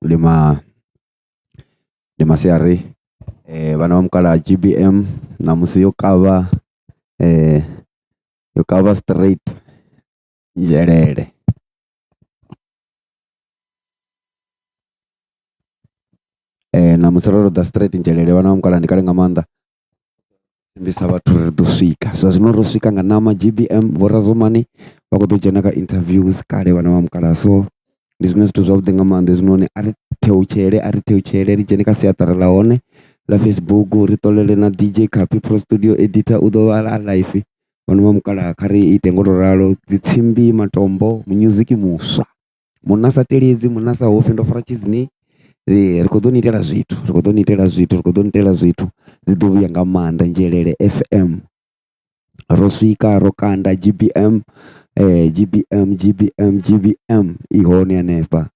lima siari vana va mukala GBM na musi yo kava straight njelele na musiroro da straight njelele vana va mukala ndikale nga maanḓa mbisa vhathu ri ḓo swika so zwino ro swika nga nama GBM vho Razorman vha khou ḓo dzhena kha interviews kale vana va mukala so ndi zwine zwithu zwavhuḓi nga maanḓa hezwinoni a ri theutshele ri dzhene kha siaṱari ḽa hone ḽa Facebook ri ṱolele na DJ Khapi Pro Studio Editor u ḓo vha live vhana vha mukala kha ri ite ngo to ralo dzi tsimbi matombo music muswa munna sa teledzi munna sa hofi ndo fara tshizini ri khou ḓo ni itela zwithu ri khou ḓo ni itela zwithu dzi ḓo vhuya nga maanḓa njelele FM ro swika ro kanda GBM i hone hanefha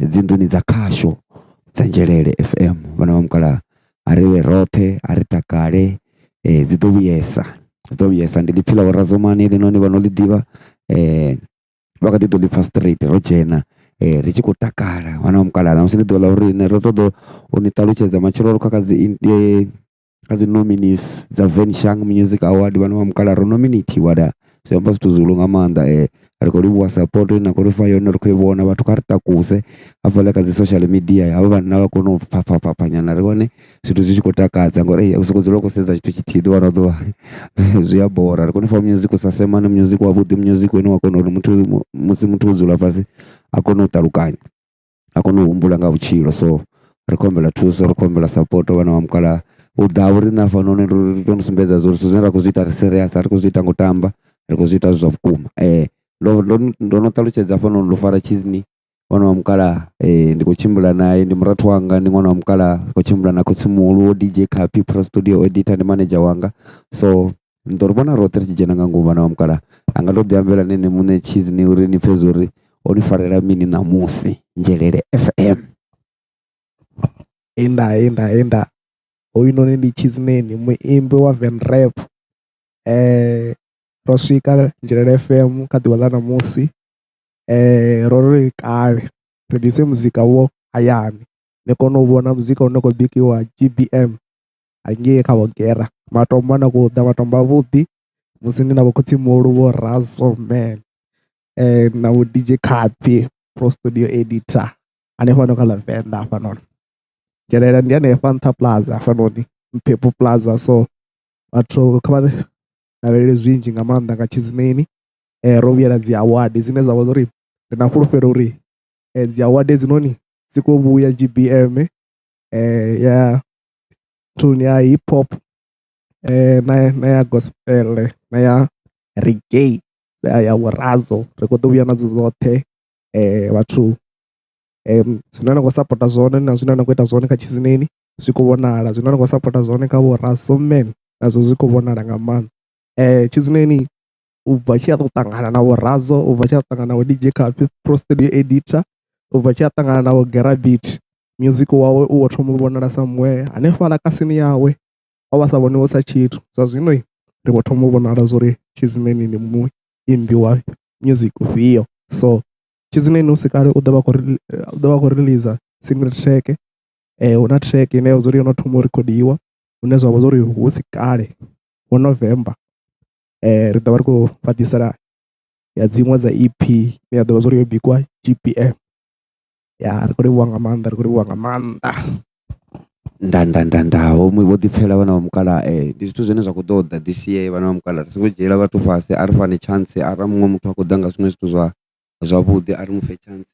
dzinḓuni dza khasho dza njelele FM vhana vha mukala a ri vhe roṱhe a ri takale dzi ḓo vhuyesa ndi ḽipfhi ḽa Razorman ḽinoni vha no ḽi ḓivha vha kha ḓi ḓo ḽi pfa straight ro dzhena ri tshi khou takala vhana vha mukala na musi ndi ḓuvha ḽa uri ro ṱoḓa u ni ṱalutshedza matshelo ro kha dzi nominees dza Venshang Music Award vhana vha mukala ro nominatiwa da zwi amba zwithu zwihulu nga maanḓa ri khou livhuwa support na khou ri fha yone ri khou i vhona vhathu kha ri takuse hafhaḽa kha dzi social media havha vhanna vha kone u pfhapfhanyana ri vhone zwithu zwi tshi khou takadza ngori u sokou dzula u khou sedza tshithu tshithihi ḓuvha na ḓuvha zwi a bora ri kone u fha music u sa semana music wavhuḓi music wene wa kona uri musi muthu o dzula fhasi a kone u ṱalukanya a kone u humbula nga vhutshilo so ri khou humbela thuso ri khou humbela support vhana vha mukala u ḓa uri na fanone ri tou sumbedza uri zwithu zwine ra khou zwi ita ri serious a ri khou zwi ita ngo tamba ri khou zwi ita zwa vhukuma ndo no ṱalutshedza hafha ndo fara tshizini ṅwana wa mukala ndi khou tshimbila naye ndi murathu wanga ndi ṅwana wa mukala khou tshimbila na khotsimuhulu wo DJ Khapi Pro Studio Editor ndi manager wanga so ndo ri vhona roṱhe ri tshi dzhena nga ngomu vhana wa mukala a nga tou ḓi ambela nene muṋe tshizini uri ni pfhe uri o ni farela mini ṋamusi njelele FM enda hoyunoni ndi Chizineni muimbi wa Van Rap ro swika njelele FM kha ḓuvha ḽa ṋamusi ro ri kale ri ḓise muzika wo hayani ni kone u vhona muzika une khou bikiwa GBM hangei kha vhogera matombo na khou ḓa matombo avhuḓi musi ndi na vhokhotsimuhulu vho Razorman na vho DJ Khapi Pro Studio Editor hanefha kha ḽa Venḓa hafhanoni njelele ndi hanefha nṱha plaza hafhanoni Mphepo Plaza so vhathu kha vha lavhelele zwinzhi nga maanḓa nga Chizineni ro vhuyela dzi award dzine dza vha uri ndi na fhulufhelo uri dzi award hedzinoni dzi khou vhuya GBM ya tune ya hip hop na ya gospel na ya reggae ya Razo ri khou ḓo vhuya nadzo dzoṱhe vhathu zwine na khou sapota zwone na zwine na khou ita zwone kha Chizineni zwi khou vhonala zwine na khou sapota zwone kha vho Razorman nazwo zwi khou vhonala nga maanḓa Chizineni u bva tshi a tou ṱangana na vho Razo u bva tshi a ṱangana na vho DJ Khapi Pro Studio Editor u bva tshi a ṱangana na vho Gerabit music wawe u wo thoma u vhonala somewhere hanefhaḽa kasini yawe o vha sa vhoniwo sa tshithu zwa zwino ri vho thoma u vhonala zwo Chizineni ni muimbi wa music ufhio so Chizineni u si kale u ḓo vha khou release single track hu na track ine ya zwa uri yo no thoma u rekhodiwa hune zwa vha zwa uri hu si kale hu November ri ḓo vha ri khou fhaṱisela ya dziṅwe dza EP ya ḓo vha zwa uri yo bikiwa GBM ya ri khou livhuwa nga maanḓa ndandandandaho vho ḓipfhela vhana vha mukala ndi zwithu zwine zwa khou ṱoḓa this year vhana vha mukala ri songo dzhiela vhathu fhasi a ri fhane chance arali muṅwe muthu a khou ḓa nga zwiṅwe zwithu zwavhuḓi a ri mufhe chance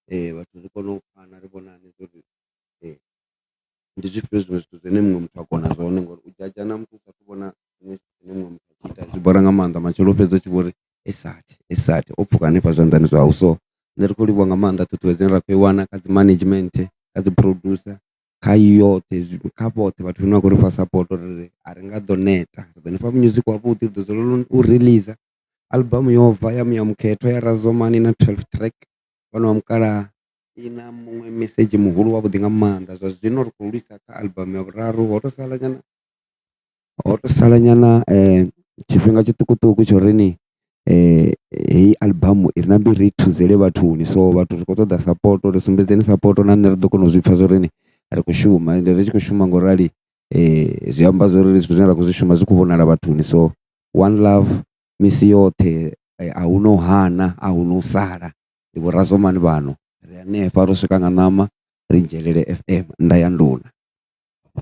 vhathu ri kone u fhana ri vhonane uri ndi zwifhio zwiṅwe zwithu zwine muṅwe muthu a kona zwone ngori u dzhadzha na muthu u sa thu vhona zwine muṅwe muthu a tshi ita zwi bora nga maanḓa matshelo fhedza u tshi vho uri esathi o pfhuka hanefha zwanḓani zwau so nṋe ri khou livhuwa nga maanḓa ṱhuṱhuwedzo ine ra khou i wana kha dzi management kha dzi producer kha yoṱhe kha vhoṱhe vhathu vhane vha khou ri fha support uri a ri nga ḓo neta ri ḓo ni fha music wavhuḓi ri ḓo dzulela u release album yo bva ya mukhetho ya Razorman na 12 track vhana vha mukala i na muṅwe message muhulu wavhuḓi nga maanḓa zwa zwino ri khou lwisa kha album ya vhuraru ho to sala nyana tshifhinga tshiṱukuṱuku tsho ri heyi album iri na mbiri ri thuzele vhathuni, so vhathu ri khou ṱoḓa support, ri sumbedzeni support na nṋe ri ḓo kona u zwi pfha zwo ri ri khou shuma, ende ri tshi khou shuma ngo rali zwi amba zwo ri zwithu zwine ra khou zwi shuma zwi khou vhonala vhathuni. So one love, misi yoṱhe, a hu no hana, a hu no sala. Ndi vho Razorman vhano ri hanefha ro swika nga ṋama ri Nzhelele FM, nda ya nduna.